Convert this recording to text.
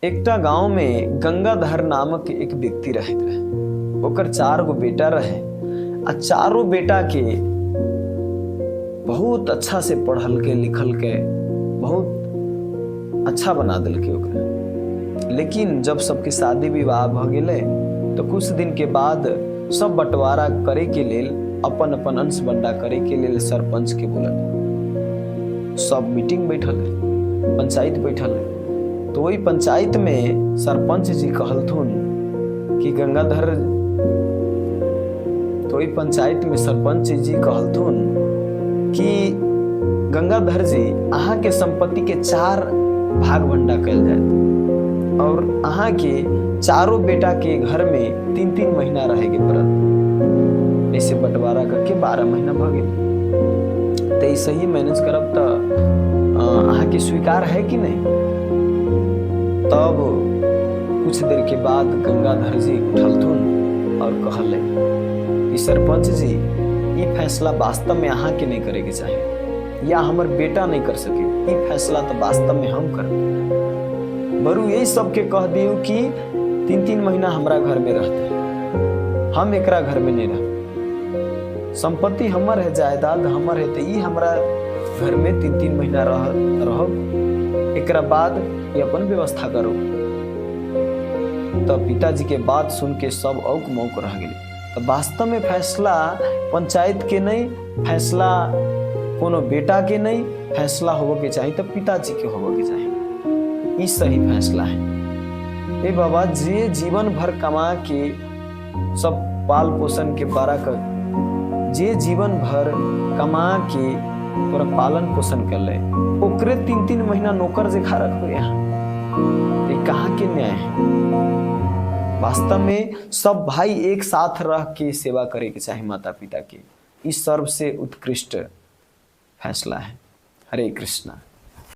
एकटा गांव में गंगाधर नामक एक व्यक्ति रहत रहे। ओकर 4 गो बेटा रहे आ चारों बेटा के बहुत अच्छा से पढ़ल के लिखल के बहुत अच्छा बना दिल के ओकरा। लेकिन जब सबके शादी विवाह भ गेले तो कुछ दिन के बाद सब बंटवारा करे के लेल अपन अपन अंश बंटा करे के लेल सरपंच के बोलल। सब मीटिंग बैठल है, पंचायत बैठल है। तो वही पंचायत में सरपंच जी कहलथुन कि गंगाधर, तो वही पंचायत में सरपंच जी कहलथुन कि गंगाधर जी अहाँ के संपत्ति के 4 भाग भंडा कल जाए और अहाँ के चारों बेटा के घर में 3-3 महीना रहेगे पड़त। ऐसे बंटवारा करके 12 महीना भ गए। तो ऐसे ही मैनेज करब तो अहाँ के स्वीकार है कि नहीं। तब कुछ देर के बाद गंगाधर जी उठलथुन और कहले कि सरपंच जी ये फैसला वास्तव में अहाँ के नहीं करे के चाहिए या हमर बेटा नहीं कर सके। ये फैसला तो वास्तव में हम कर बरू यही सबके कह दियो कि 3-3 महीना हमरा घर में रहते, हम एकरा घर में नहीं रह। संपत्ति हमर है, जायदाद हमर है, तो ये हमरा घर में 3-3 महीना रहो, एकरा बाद ये अपन व्यवस्था करो। तो पिताजी के बात सुन के सब औक मौक रह गए। तो वास्तव में फैसला पंचायत के नहीं, फैसला कोनो बेटा के नहीं, फैसला होवे के चाहिए तो पिताजी के होवे के चाहिए। ई सही फैसला है। ए बाबा, जे जीवन भर कमा के सब पाल पोषण के बारा कर, जे जीवन भर कमा के तोरा पालन पोषण कर ले, ओकरे 3-3 महीना नौकर जे खा रख यहाँ, कहाँ के न्याय है। वास्तव में सब भाई एक साथ रह के सेवा करे के चाहे माता पिता के। इस सर्व से उत्कृष्ट फैसला है। हरे कृष्णा।